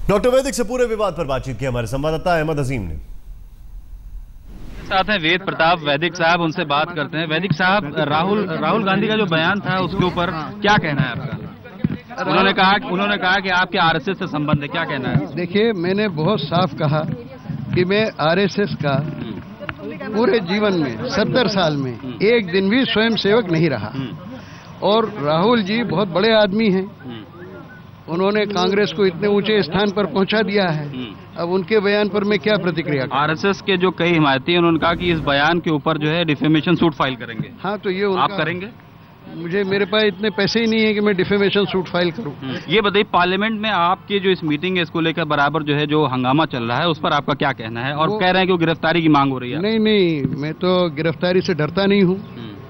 Doctor वैदिक से पूरे विवाद पर बातचीत की हमारे संवाददाता अहमद अजीम ने। साथ हैं वेद प्रताप वैदिक साहब, उनसे बात करते हैं। वैदिक साहब, राहुल गांधी का जो बयान था उसके ऊपर क्या कहना है आपका? उन्होंने कहा कि आपके आरएसएस से संबंध है, क्या कहना है? देखिए, मैंने बहुत साफ कहा कि मैं आरएसएस का पूरे जीवन में 70 साल में एक दिन भी स्वयं सेवक नहीं रहा। और राहुल जी बहुत बड़े आदमी हैं, उन्होंने कांग्रेस को इतने ऊंचे स्थान पर पहुंचा दिया है। अब उनके बयान पर मैं क्या प्रतिक्रिया करूं? आरएसएस के जो कई हिमायती हैं उन्होंने कहा कि इस बयान के ऊपर जो है डिफेमेशन सूट फाइल करेंगे। हाँ, तो ये आप करेंगे? मेरे पास इतने पैसे ही नहीं है कि मैं डिफेमेशन सूट फाइल करूं। ये बताइए, पार्लियामेंट में आपकी जो इस मीटिंग है इसको लेकर बराबर जो है जो हंगामा चल रहा है उस पर आपका क्या कहना है? और कह रहे हैं कि गिरफ्तारी की मांग हो रही है। नहीं, मैं तो गिरफ्तारी से डरता नहीं हूँ।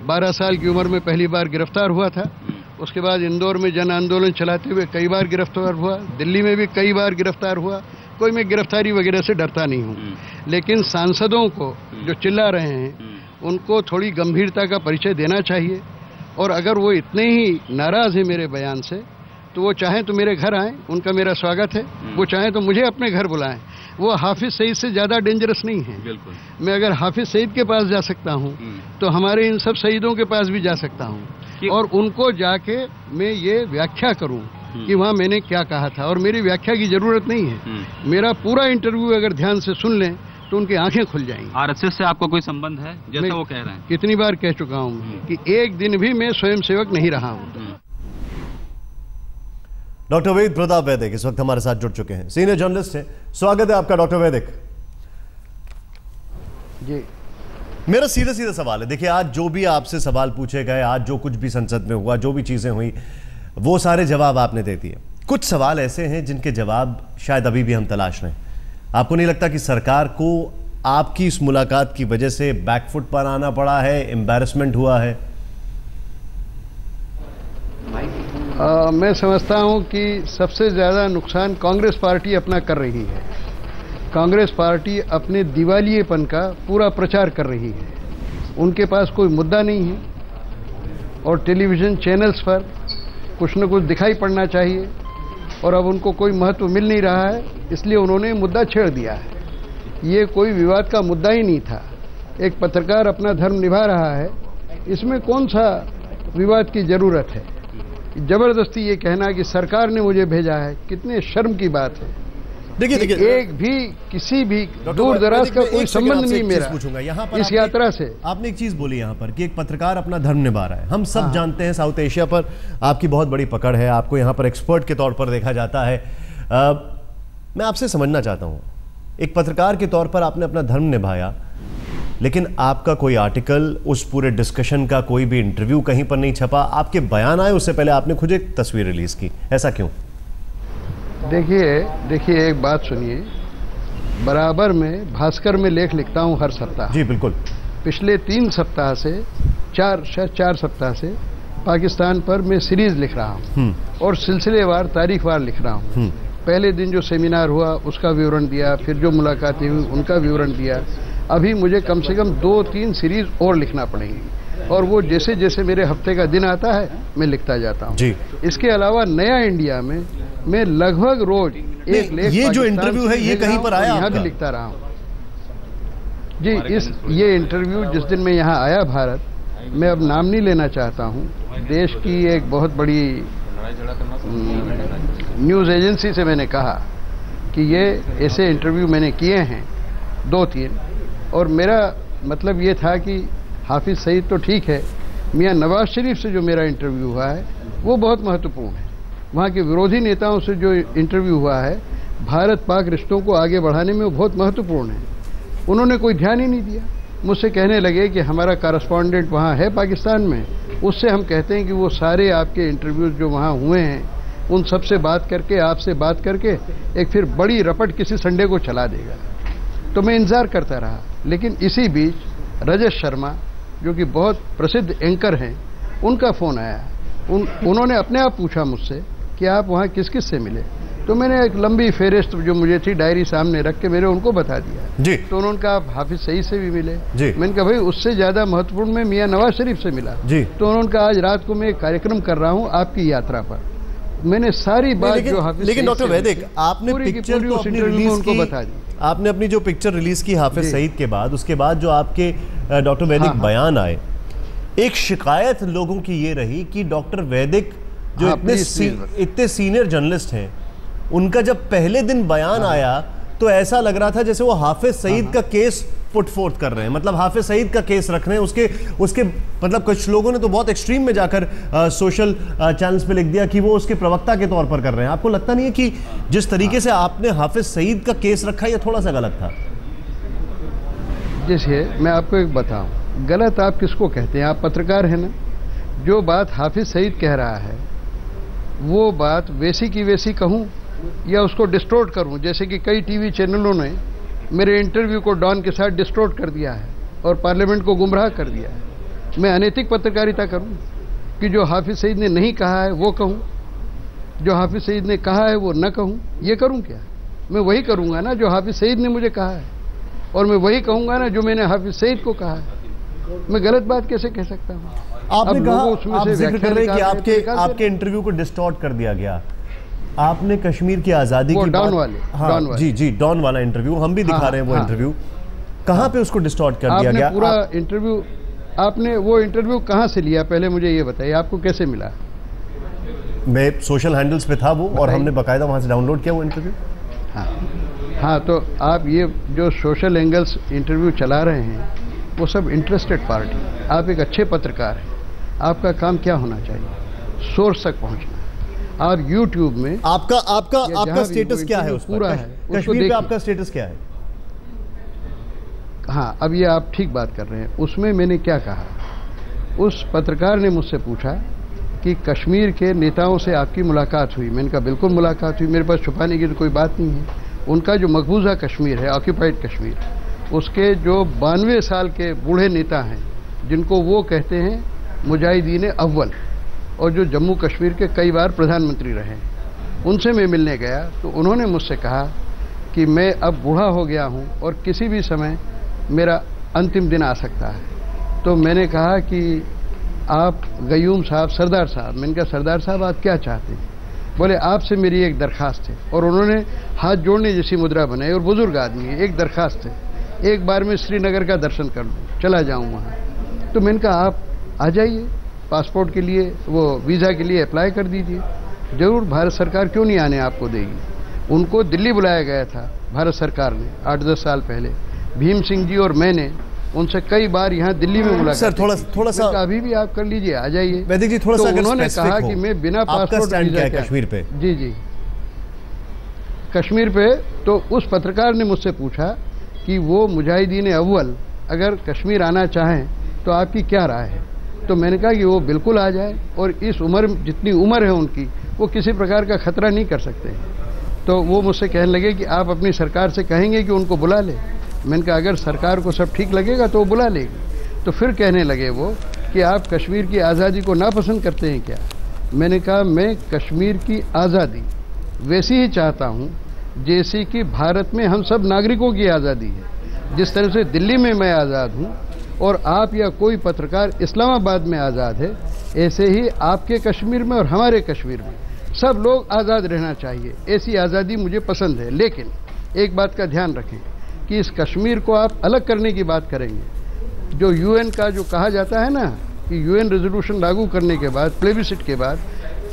12 साल की उम्र में पहली बार गिरफ्तार हुआ था। उसके बाद इंदौर में जन आंदोलन चलाते हुए कई बार गिरफ्तार हुआ, दिल्ली में भी कई बार गिरफ्तार हुआ। कोई मैं गिरफ्तारी वगैरह से डरता नहीं हूँ। लेकिन सांसदों को जो चिल्ला रहे हैं उनको थोड़ी गंभीरता का परिचय देना चाहिए। और अगर वो इतने ही नाराज है मेरे बयान से तो वो चाहें तो मेरे घर आएं, उनका मेरा स्वागत है। वो चाहें तो मुझे अपने घर बुलाएं। वो हाफिज सईद से ज्यादा डेंजरस नहीं है। बिल्कुल। मैं अगर हाफिज सईद के पास जा सकता हूँ तो हमारे इन सब शहीदों के पास भी जा सकता हूँ और उनको जाके मैं ये व्याख्या करूं कि वहां मैंने क्या कहा था। और मेरी व्याख्या की जरूरत नहीं है। मेरा पूरा इंटरव्यू अगर ध्यान से सुन लें तो उनकी आंखें खुल जाएंगी। आरएसएस से आपको कोई संबंध है, जैसा वो कह रहे हैं? कितनी बार कह चुका हूं कि एक दिन भी मैं स्वयं सेवक नहीं रहा हूं। डॉक्टर वेद प्रताप वैदिक इस वक्त हमारे साथ जुड़ चुके हैं, सीनियर जर्नलिस्ट हैं। स्वागत है आपका डॉक्टर वैदिक जी। मेरा सीधा सीधा सवाल है, देखिए आज जो भी आपसे सवाल पूछे गए, आज जो कुछ भी संसद में हुआ, जो भी चीजें हुई, वो सारे जवाब आपने दे दिए। कुछ सवाल ऐसे हैं जिनके जवाब शायद अभी भी हम तलाश रहे हैं। आपको नहीं लगता कि सरकार को आपकी इस मुलाकात की वजह से बैकफुट पर आना पड़ा है, एम्बैरेसमेंट हुआ है? मैं समझता हूं कि सबसे ज्यादा नुकसान कांग्रेस पार्टी अपना कर रही है। कांग्रेस पार्टी अपने दिवालियेपन का पूरा प्रचार कर रही है। उनके पास कोई मुद्दा नहीं है और टेलीविजन चैनल्स पर कुछ न कुछ दिखाई पड़ना चाहिए और अब उनको कोई महत्व मिल नहीं रहा है, इसलिए उन्होंने मुद्दा छेड़ दिया है। ये कोई विवाद का मुद्दा ही नहीं था। एक पत्रकार अपना धर्म निभा रहा है, इसमें कौन सा विवाद की जरूरत है? जबरदस्ती ये कहना कि सरकार ने मुझे भेजा है, कितने शर्म की बात है। देखिए, एक भी किसी भी दूर दराज का कोई संबंध नहीं मेरा पूछूंगा यहाँ पर इस यात्रा से। आपने एक चीज बोली यहाँ पर कि एक पत्रकार अपना धर्म निभा रहा है। हम सब जानते हैं साउथ एशिया पर आपकी बहुत बड़ी पकड़ है, आपको यहाँ पर एक्सपर्ट के तौर पर देखा जाता है। मैं आपसे समझना चाहता हूँ, एक पत्रकार के तौर पर आपने अपना धर्म निभाया, लेकिन आपका कोई आर्टिकल, उस पूरे डिस्कशन का कोई भी इंटरव्यू कहीं पर नहीं छपा। आपके बयान आए उससे पहले आपने खुद एक तस्वीर रिलीज की, ऐसा क्यों? देखिए एक बात सुनिए, बराबर में भास्कर में लेख लिखता हूं हर सप्ताह। जी बिल्कुल। पिछले 3 सप्ताह से शायद 4 सप्ताह से पाकिस्तान पर मैं सीरीज लिख रहा हूं और सिलसिलेवार तारीखवार लिख रहा हूं। पहले दिन जो सेमिनार हुआ उसका विवरण दिया, फिर जो मुलाकातें हुई उनका विवरण दिया। अभी मुझे कम से कम 2-3 सीरीज और लिखना पड़ेंगी और वो जैसे जैसे मेरे हफ्ते का दिन आता है मैं लिखता जाता हूँ। इसके अलावा नया इंडिया में मैं लगभग रोज एक लेख, ये जो इंटरव्यू है ये कहीं पर आया, यहाँ भी लिखता रहा हूँ जी। ये इंटरव्यू जिस दिन मैं यहाँ आया भारत, मैं अब नाम नहीं लेना चाहता हूँ, देश की एक बहुत बड़ी न्यूज़ एजेंसी से मैंने कहा कि ये ऐसे इंटरव्यू मैंने किए हैं 2-3, और मेरा मतलब ये था कि हाफिज सईद तो ठीक है, मियाँ नवाज शरीफ से जो मेरा इंटरव्यू हुआ है वो बहुत महत्वपूर्ण है। वहाँ के विरोधी नेताओं से जो इंटरव्यू हुआ है भारत पाक रिश्तों को आगे बढ़ाने में वो बहुत महत्वपूर्ण है। उन्होंने कोई ध्यान ही नहीं दिया। मुझसे कहने लगे कि हमारा कॉरेस्पॉन्डेंट वहाँ है पाकिस्तान में, उससे हम कहते हैं कि वो सारे आपके इंटरव्यूज जो वहाँ हुए हैं उन सब से बात करके, आपसे बात करके एक फिर बड़ी रपट किसी संडे को चला देगा। तो मैं इंतज़ार करता रहा, लेकिन इसी बीच रजत शर्मा जो कि बहुत प्रसिद्ध एंकर हैं, उनका फ़ोन आया। उन्होंने अपने आप पूछा मुझसे कि आप वहाँ किस किस से मिले। तो मैंने एक लंबी फेहरिस्त जो मुझे थी डायरी सामने रख के मैंने उनको बता दिया जी। तो उन्होंने कहा आप हाफिज सईद से भी मिले जी। मैंने कहा भाई उससे ज़्यादा महत्वपूर्ण मैं मियाँ नवाज शरीफ से मिला जी। तो उन्होंने कहा आज रात को मैं एक कार्यक्रम कर रहा हूँ आपकी यात्रा पर। मैंने सारी बात जो हाफिज लेकिन डॉक्टर वैदिक, आपने पिक्चर तो अपनी रिलीज की, बता दी। आपने अपनी जो पिक्चर रिलीज की हाफिज सईद के बाद, उसके बाद जो आपके डॉक्टर वैदिक बयान आए, एक शिकायत लोगों की ये रही कि डॉक्टर वैदिक जो इतने सीनियर जर्नलिस्ट हैं, उनका जब पहले दिन बयान आया तो ऐसा लग रहा था जैसे वो हाफिज सईद का केस पुट फोर्थ कर रहे हैं, मतलब हाफिज सईद का केस रख रहे हैं, उसके मतलब कुछ लोगों ने तो बहुत एक्सट्रीम में जाकर सोशल चैनल्स पे लिख दिया कि वो उसके प्रवक्ता के तौर पर कर रहे हैं। आपको लगता नहीं है कि जिस तरीके से आपने हाफिज सईद का केस रखा ये थोड़ा सा गलत था? जैसे मैं आपको एक बताऊं, गलत आप किसको कहते हैं? आप पत्रकार हैं ना। जो बात हाफिज सईद कह रहा है वो बात वैसी की वैसी कहूं या उसको डिस्टोर्ट करूं? जैसे कि कई टीवी चैनलों ने मेरे इंटरव्यू को डॉन के साथ डिस्टोर्ट कर दिया है और पार्लियामेंट को गुमराह कर दिया है। मैं अनैतिक पत्रकारिता करूं कि जो हाफिज सईद ने नहीं कहा है वो कहूं, जो हाफिज सईद ने कहा है वो न कहूं? ये करूं क्या? मैं वही करूंगा ना जो हाफिज सईद ने मुझे कहा है, और मैं वही कहूंगा ना जो मैंने हाफिज सईद को कहा है। मैं गलत बात कैसे कह सकता हूं? आपने कहा, आप जिक्र कर रहे हैं कि आपके इंटरव्यू को डिस्टॉर्ट कर दिया गया। आपने कश्मीर की आजादी की डॉन वाले, हाँ जी, डॉन वाला इंटरव्यू हम भी दिखा रहे हैं वो इंटरव्यू, कहाँ पे उसको डिस्टॉर्ट कर दिया गया? पूरा इंटरव्यू आपने वो इंटरव्यू कहाँ से लिया, पहले मुझे ये बताइए, आपको कैसे मिला? मैं सोशल हैंडल्स पे था वो, और हमने बाकायदा वहाँ से डाउनलोड किया वो इंटरव्यू। हाँ, तो आप ये जो सोशल एंगल्स इंटरव्यू चला रहे हैं वो सब इंटरेस्टेड पार्टी। आप एक अच्छे पत्रकार हैं, आपका काम क्या होना चाहिए? सोर्स तक पहुँचना। आप YouTube में आपका स्टेटस क्या है? उस पूरा है कश्मीर पे आपका स्टेटस क्या है? हाँ, अब ये आप ठीक बात कर रहे हैं। उसमें मैंने क्या कहा, उस पत्रकार ने मुझसे पूछा कि कश्मीर के नेताओं से आपकी मुलाकात हुई? मैंने कहा बिल्कुल मुलाकात हुई, मेरे पास छुपाने की तो कोई बात नहीं है। उनका जो मकबूजा कश्मीर है, ऑक्यूपाइड कश्मीर, उसके जो 92 साल के बूढ़े नेता हैं जिनको वो कहते हैं मुजाहिदीन अव्वल, और जो जम्मू कश्मीर के कई बार प्रधानमंत्री रहे, उनसे मैं मिलने गया तो उन्होंने मुझसे कहा कि मैं अब बूढ़ा हो गया हूं और किसी भी समय मेरा अंतिम दिन आ सकता है। तो मैंने कहा कि आप गयूम साहब, सरदार साहब, मैंने कहा सरदार साहब आप क्या चाहते हैं? बोले आपसे मेरी एक दरखास्त है, और उन्होंने हाथ जोड़ने जैसी मुद्रा बनाई, और बुजुर्ग आदमी है, एक दरखास्त है, एक बार मैं श्रीनगर का दर्शन कर लूँ, चला जाऊँ वहाँ। तो मैंने कहा आप आ जाइए, पासपोर्ट के लिए, वो वीज़ा के लिए अप्लाई कर दीजिए, जरूर भारत सरकार क्यों नहीं आने आपको देगी। उनको दिल्ली बुलाया गया था भारत सरकार ने 8-10 साल पहले, भीम सिंह जी और मैंने उनसे कई बार यहाँ दिल्ली में मुलाकात। सर थोड़ा सा अभी भी आप कर लीजिए, आ जाइए। वैदिक जी थोड़ा सा उन्होंने कहा कि मैं बिना पासपोर्ट वीजा के कश्मीर पे, जी कश्मीर पे, तो उस पत्रकार ने मुझसे पूछा कि वो मुजाहिदीन अव्वल अगर कश्मीर आना चाहें तो आपकी क्या राय है? तो मैंने कहा कि वो बिल्कुल आ जाए, और इस उम्र, जितनी उम्र है उनकी, वो किसी प्रकार का खतरा नहीं कर सकते। तो वो मुझसे कहने लगे कि आप अपनी सरकार से कहेंगे कि उनको बुला ले। मैंने कहा अगर सरकार को सब ठीक लगेगा तो वो बुला लेगी। तो फिर कहने लगे वो कि आप कश्मीर की आज़ादी को नापसंद करते हैं क्या? मैंने कहा मैं कश्मीर की आज़ादी वैसी ही चाहता हूँ जैसी कि भारत में हम सब नागरिकों की आज़ादी है। जिस तरह से दिल्ली में मैं आज़ाद हूँ और आप या कोई पत्रकार इस्लामाबाद में आज़ाद है, ऐसे ही आपके कश्मीर में और हमारे कश्मीर में सब लोग आज़ाद रहना चाहिए। ऐसी आज़ादी मुझे पसंद है। लेकिन एक बात का ध्यान रखें कि इस कश्मीर को आप अलग करने की बात करेंगे, जो यूएन का जो कहा जाता है ना कि यूएन रेजोल्यूशन लागू करने के बाद, प्लेबिसिट के बाद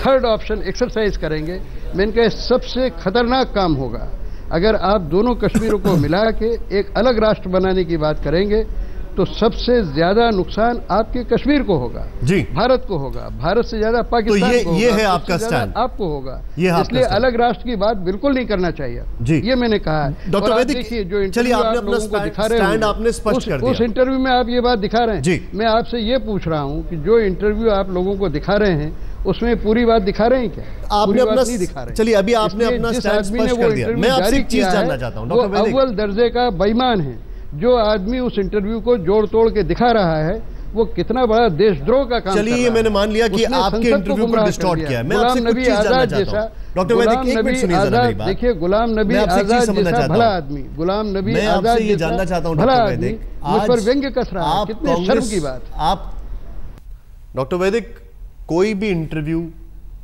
थर्ड ऑप्शन एक्सरसाइज करेंगे, मैंने कहा सबसे खतरनाक काम होगा। अगर आप दोनों कश्मीरों को मिला के एक अलग राष्ट्र बनाने की बात करेंगे तो सबसे ज्यादा नुकसान आपके कश्मीर को होगा, जी, भारत को होगा, भारत से ज्यादा पाकिस्तान को होगा, ये है आपका स्टैंड, आपको होगा। इसलिए अलग राष्ट्र की बात बिल्कुल नहीं करना चाहिए जी, ये मैंने कहा है। डॉक्टर वैदिक, देखिए जो इंटरव्यू आप लोगों को दिखा रहे हैं, उस इंटरव्यू में आप ये बात दिखा रहे हैं। मैं आपसे ये पूछ रहा हूँ कि जो इंटरव्यू आप लोगों को दिखा रहे हैं उसमें पूरी बात दिखा रहे हैं क्या? आपने अपना नहीं दिखा रहे। चलिए अभी आपने अपना स्टैंड स्पष्ट कर दिया। मैं आपसे एक चीज जानना चाहता हूं, डॉक्टर वैदिक, अव्वल दर्जे का बेईमान है। जो आदमी उस इंटरव्यू को जोड़ तोड़ के दिखा रहा है वो कितना बड़ा देशद्रोह का काम। चलिए ये मैंने मान लिया कि आपके इंटरव्यू को डिस्टॉर्ट किया। मैं आपसे कुछ चीज जानना चाहता हूं डॉक्टर वैदिक, एक मिनट सुनिए जरा मेरी बात। देखिए गुलाम नबी आजाद जैसा भला आदमी, गुलाम नबी आजाद ये जानना चाहता हूं भला आदमी मुझ पर व्यंग्य कस रहा है, कितने शर्म की बात। आप डॉक्टर वैदिक कोई भी इंटरव्यू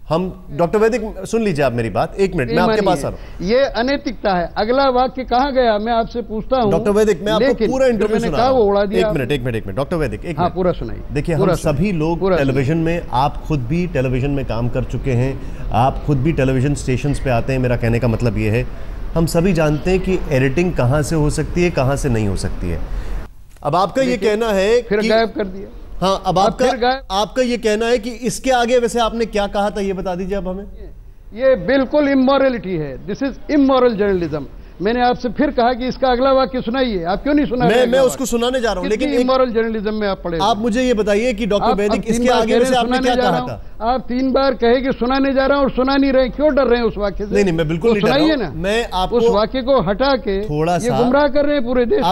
हम डॉक्टर वैदिक सुन लीजिए आप मेरी बात, एक मिनट मैं आपके पास आ रहा हूं। ये अनैतिकता है। अगला वाक्य कहां गया मैं आपसे पूछता हूं। डॉक्टर वैदिक मैं आपको पूरा इंटरव्यू सुना रहा हूं। वो उड़ा दिया। एक मिनट डॉक्टर वैदिक एक हाँ, पूरा सुनाइए। देखिए हम सभी लोग टेलीविजन में, आप खुद भी टेलीविजन में काम कर चुके हैं, आप खुद भी टेलीविजन स्टेशन पे आते हैं, मेरा कहने का मतलब ये है हम सभी जानते हैं कि एडिटिंग कहां से हो सकती है, कहां से नहीं हो सकती है। अब आपका ये कहना है फिर गायब कर दिया। हाँ, अब आपका ये कहना है कि इसके आगे वैसे आपने क्या कहा था ये बता दीजिए अब हमें। ये बिल्कुल इमोरलिटी है, दिस इज इमोरल जर्नलिज्म। मैंने आपसे फिर कहा कि इसका अगला वाक्य सुनाइए, आप क्यों नहीं सुना? मैं उसको सुनाने जा रहा हूँ, लेकिन इमोरल जर्नलिज्म में आप पढ़े। आप मुझे ये बताइए कि डॉक्टर वैदिक इसके आगे वैसे आपने क्या कहा था? आप 3 बार कहे कि सुनाने जा रहा हूँ और सुना नहीं रहे, क्यों डर रहे हैं उस वाक्य से? नहीं, मैं बिल्कुल नहीं डर रहा हूं। सुनाइए ना, मैं आपको उस वाक्य को हटा के थोड़ा सा गुमराह कर रहे हैं पूरे देश।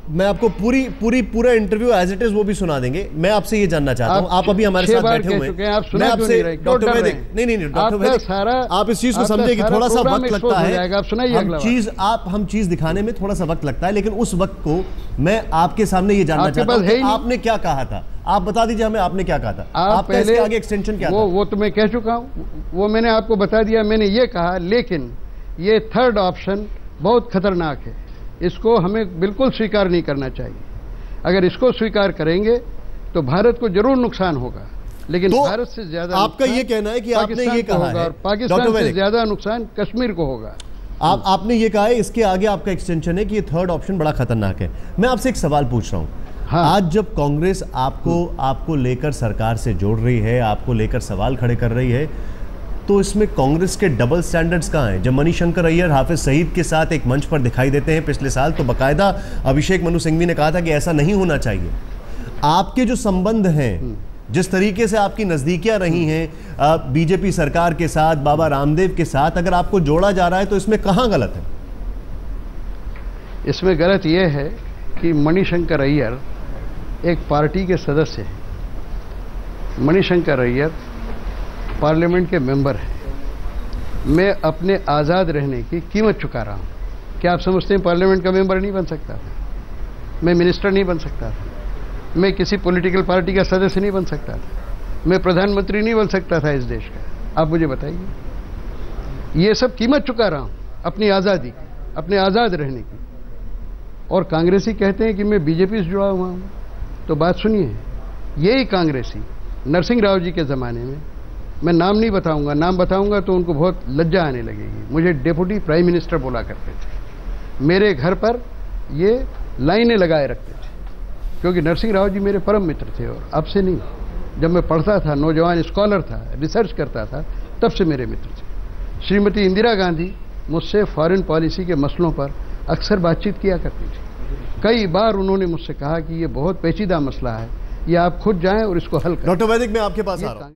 मैं आपको पूरा इंटरव्यू एज इट इज वो भी सुना देंगे। मैं आपसे ये जानना चाहता हूँ, आप अभी हमारे साथ बैठे हुए हैं, मैं आपसे डॉक्टर वैदिक नहीं डॉक्टर वैदिक आप इस चीज को समझे कि थोड़ा सा वक्त लगता है, हम चीज दिखाने में थोड़ा सा वक्त लगता है, लेकिन उस वक्त को मैं आपके सामने ये जानना चाहता हूँ कि आपने क्या कहा था। आप बता दीजिए हमें आपने क्या कहा था, आपका इसके आगे एक्सटेंशन क्या था? वो तो मैं कह चुका हूँ, वो मैंने आपको बता दिया। मैंने ये कहा लेकिन ये थर्ड ऑप्शन बहुत खतरनाक है, इसको हमें बिल्कुल स्वीकार नहीं करना चाहिए। अगर इसको स्वीकार करेंगे तो भारत को जरूर नुकसान होगा, लेकिन तो भारत से ज्यादा आपका ये कहना है कि आपने ये कहा है, और पाकिस्तान से ज्यादा नुकसान कश्मीर को होगा। आपने ये कहा है, इसके आगे आपका एक्सटेंशन है कि ये थर्ड ऑप्शन बड़ा खतरनाक है। मैं आपसे एक सवाल पूछ रहा हूं। हाँ। आज जब कांग्रेस आपको लेकर सरकार से जोड़ रही है, आपको लेकर सवाल खड़े कर रही है, तो इसमें कांग्रेस के डबल स्टैंडर्ड्स कहाँ हैं? जब मणिशंकर अय्यर हाफिज सईद के साथ एक मंच पर दिखाई देते हैं पिछले साल, तो बाकायदा अभिषेक मनु सिंघवी ने कहा था कि ऐसा नहीं होना चाहिए। आपके जो संबंध हैं, जिस तरीके से आपकी नजदीकियां रही हैं बीजेपी सरकार के साथ, बाबा रामदेव के साथ, अगर आपको जोड़ा जा रहा है तो इसमें कहां गलत है? इसमें गलत यह है कि मणिशंकर अय्यर एक पार्टी के सदस्य हैं। मणिशंकर अय्यर पार्लियामेंट के मेंबर हैं। मैं अपने आज़ाद रहने की कीमत चुका रहा हूं। क्या आप समझते हैं पार्लियामेंट का मेंबर नहीं बन सकता था? मैं मिनिस्टर नहीं बन सकता था? मैं किसी पॉलिटिकल पार्टी का सदस्य नहीं बन सकता था? मैं प्रधानमंत्री नहीं बन सकता था इस देश का? आप मुझे बताइए। ये सब कीमत चुका रहा हूं अपनी आज़ादी की, अपने आज़ाद रहने की। और कांग्रेसी कहते हैं कि मैं बीजेपी से जुड़ा हुआ हूं। तो बात सुनिए, यही कांग्रेसी नरसिंह राव जी के ज़माने में, मैं नाम नहीं बताऊंगा, नाम बताऊंगा तो उनको बहुत लज्जा आने लगेगी, मुझे डेप्यूटी प्राइम मिनिस्टर बोला करते थे। मेरे घर पर ये लाइनें लगाए रखते थे, क्योंकि नरसिंह राव जी मेरे परम मित्र थे। और अब से नहीं, जब मैं पढ़ता था, नौजवान स्कॉलर था, रिसर्च करता था, तब से मेरे मित्र थे। श्रीमती इंदिरा गांधी मुझसे फॉरेन पॉलिसी के मसलों पर अक्सर बातचीत किया करती थी। कई बार उन्होंने मुझसे कहा कि ये बहुत पेचीदा मसला है, ये आप खुद जाएं और इसको हल करें। डॉक्टर वैदिक मैं आपके पास आ रहा हूं।